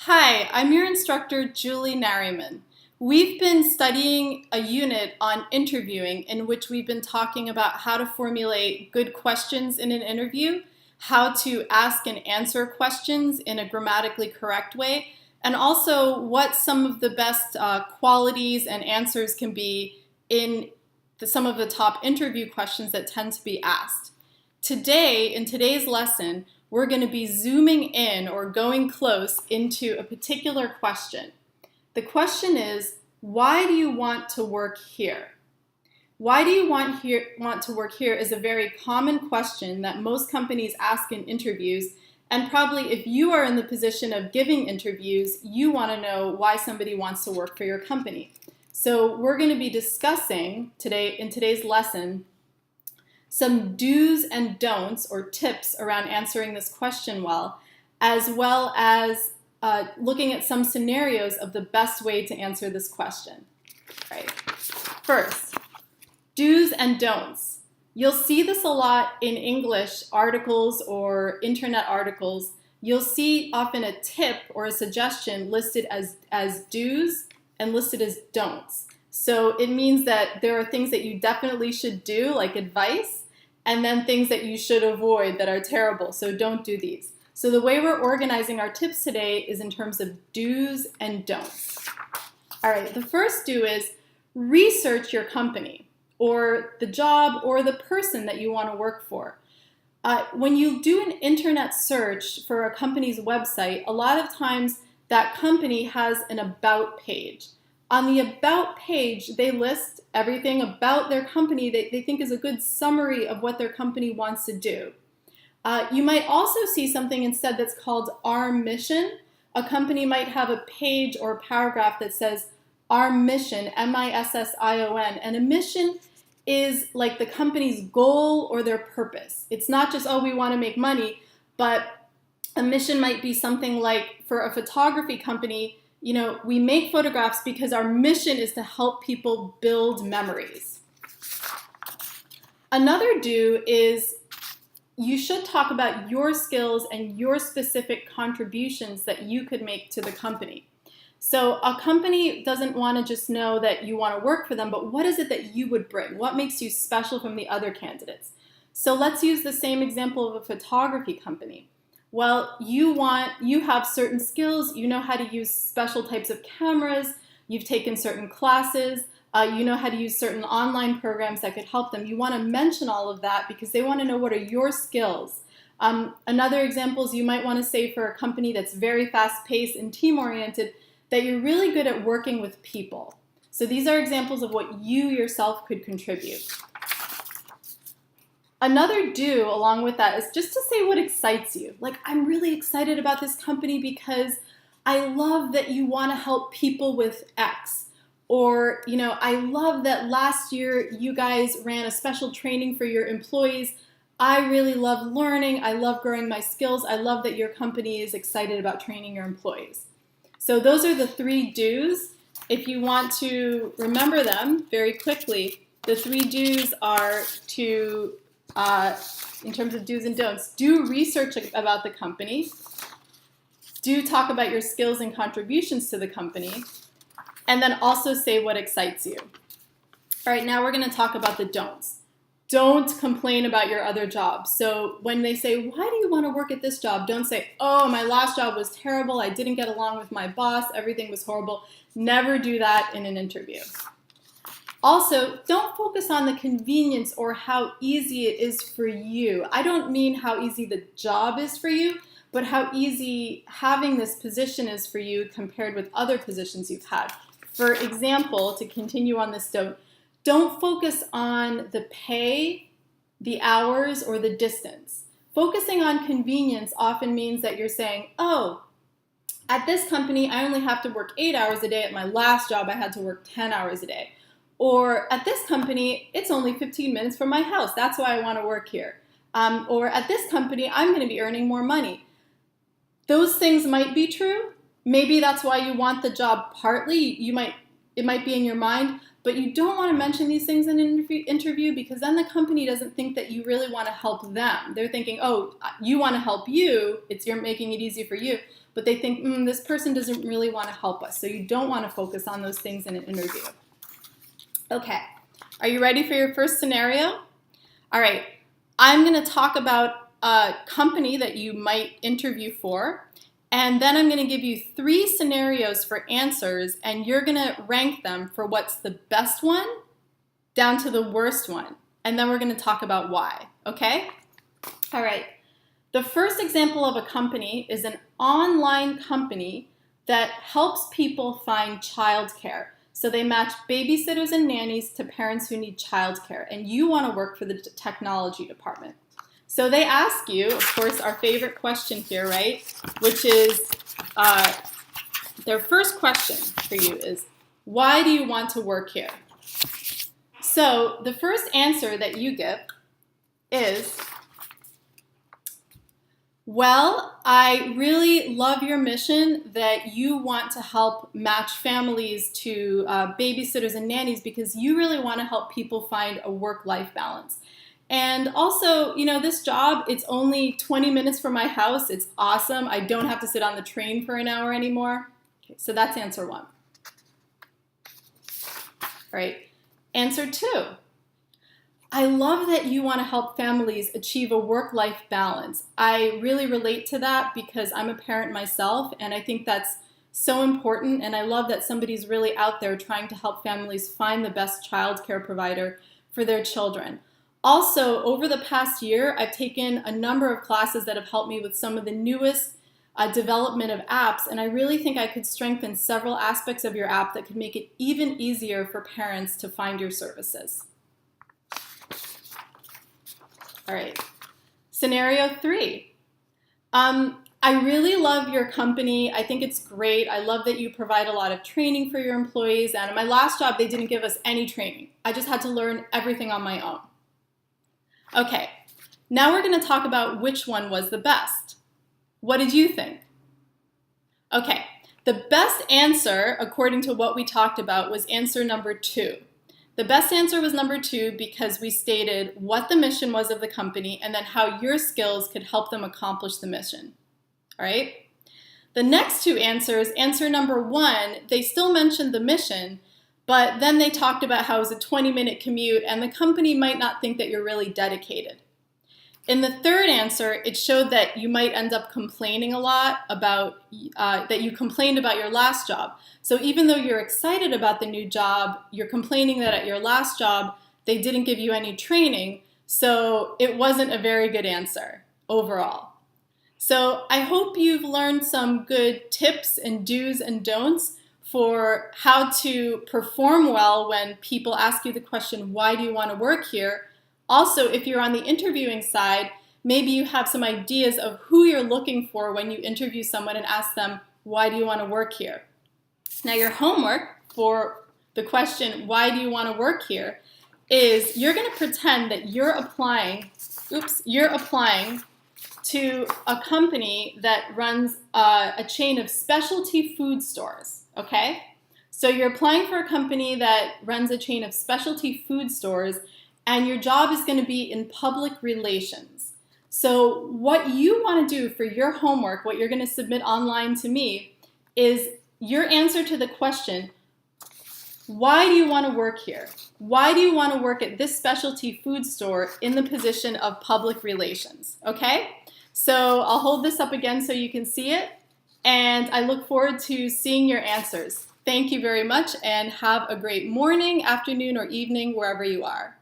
Hi, I'm your instructor, Julie Nariman. We've been studying a unit on interviewing in which we've been talking about how to formulate good questions in an interview, how to ask and answer questions in a grammatically correct way, and also what some of the best qualities and answers can be in some of the top interview questions that tend to be asked. Today, in today's lesson, we're going to be zooming in or going close into a particular question. The question is, why do you want to work here? Why do you want to work here is a very common question that most companies ask in interviews, and probably if you are in the position of giving interviews, you want to know why somebody wants to work for your company. So we're going to be discussing today in today's lesson some do's and don'ts or tips around answering this question well as looking at some scenarios of the best way to answer this question. Right. First, do's and don'ts. You'll see this a lot in English articles or internet articles. You'll see often a tip or a suggestion listed as do's and listed as don'ts. So it means that there are things that you definitely should do, like advice, and then things that you should avoid that are terrible, so don't do these. So the way we're organizing our tips today is in terms of do's and don'ts. All right, the first do is research your company or the job or the person that you want to work for. When you do an internet search for a company's website, a lot of times that company has an about page. On the About page, they list everything about their company that they think is a good summary of what their company wants to do. You might also see something instead that's called Our Mission. A company might have a page or a paragraph that says Our Mission, M-I-S-S-I-O-N, and a mission is like the company's goal or their purpose. It's not just, oh, we want to make money, but a mission might be something like, for a photography company, we make photographs because our mission is to help people build memories. Another do is you should talk about your skills and your specific contributions that you could make to the company. So a company doesn't want to just know that you want to work for them, but what is it that you would bring? What makes you special from the other candidates? So let's use the same example of a photography company. Well, you have certain skills, you know how to use special types of cameras, you've taken certain classes, you know how to use certain online programs that could help them. You want to mention all of that because they want to know what are your skills. Another example is you might want to say for a company that's very fast-paced and team-oriented that you're really good at working with people. So these are examples of what you yourself could contribute. Another do along with that is just to say what excites you. Like, I'm really excited about this company because I love that you want to help people with X. Or, I love that last year you guys ran a special training for your employees. I really love learning. I love growing my skills. I love that your company is excited about training your employees. So those are the 3 do's. If you want to remember them very quickly, the 3 do's are to in terms of do's and don'ts, do research about the company, do talk about your skills and contributions to the company, and then also say what excites you. All right, now we're going to talk about the don'ts. Don't complain about your other job. So when they say, why do you want to work at this job? Don't say, oh, my last job was terrible. I didn't get along with my boss. Everything was horrible. Never do that in an interview. Also, don't focus on the convenience or how easy it is for you. I don't mean how easy the job is for you, but how easy having this position is for you compared with other positions you've had. For example, to continue on this don't focus on the pay, the hours, or the distance. Focusing on convenience often means that you're saying, oh, at this company, I only have to work 8 hours a day. At my last job, I had to work 10 hours a day. Or at this company, it's only 15 minutes from my house. That's why I want to work here. Or at this company, I'm going to be earning more money. Those things might be true. Maybe that's why you want the job partly. It might be in your mind, but you don't want to mention these things in an interview because then the company doesn't think that you really want to help them. They're thinking, oh, you want to help you, you're making it easy for you, but they think, this person doesn't really want to help us. So you don't want to focus on those things in an interview. Okay, are you ready for your first scenario? All right, I'm going to talk about a company that you might interview for. And then I'm going to give you 3 scenarios for answers, and you're going to rank them for what's the best one down to the worst one. And then we're going to talk about why, okay? All right. The first example of a company is an online company that helps people find childcare. So they match babysitters and nannies to parents who need childcare, and you want to work for the technology department. So they ask you, of course, our favorite question here, right? Which is, their first question for you is, why do you want to work here? So the first answer that you give is, well, I really love your mission that you want to help match families to babysitters and nannies because you really want to help people find a work-life balance. And also, this job, it's only 20 minutes from my house. It's awesome. I don't have to sit on the train for an hour anymore. Okay, so that's answer 1. All right, answer 2. I love that you want to help families achieve a work-life balance. I really relate to that because I'm a parent myself, and I think that's so important. And I love that somebody's really out there trying to help families find the best childcare provider for their children. Also, over the past year, I've taken a number of classes that have helped me with some of the newest development of apps, and I really think I could strengthen several aspects of your app that could make it even easier for parents to find your services. All right, scenario 3. I really love your company. I think it's great. I love that you provide a lot of training for your employees, and in my last job, they didn't give us any training. I just had to learn everything on my own. Okay, now we're going to talk about which one was the best. What did you think? Okay, the best answer, according to what we talked about, was answer number 2. The best answer was number 2 because we stated what the mission was of the company and then how your skills could help them accomplish the mission. All right? The next 2 answers, answer number 1, they still mentioned the mission, but then they talked about how it was a 20-minute commute and the company might not think that you're really dedicated. In the third answer, it showed that you might end up complaining a lot about, that you complained about your last job. So even though you're excited about the new job, you're complaining that at your last job, they didn't give you any training, so it wasn't a very good answer overall. So I hope you've learned some good tips and do's and don'ts for how to perform well when people ask you the question, why do you want to work here? Also, if you're on the interviewing side, maybe you have some ideas of who you're looking for when you interview someone and ask them, why do you want to work here? Now, your homework for the question, why do you want to work here, is you're going to pretend that you're applying to a company that runs a chain of specialty food stores, okay? So you're applying for a company that runs a chain of specialty food stores, and your job is going to be in public relations. So what you want to do for your homework, what you're going to submit online to me, is your answer to the question, why do you want to work here? Why do you want to work at this specialty food store in the position of public relations? Okay? So I'll hold this up again so you can see it, and I look forward to seeing your answers. Thank you very much, and have a great morning, afternoon, or evening, wherever you are.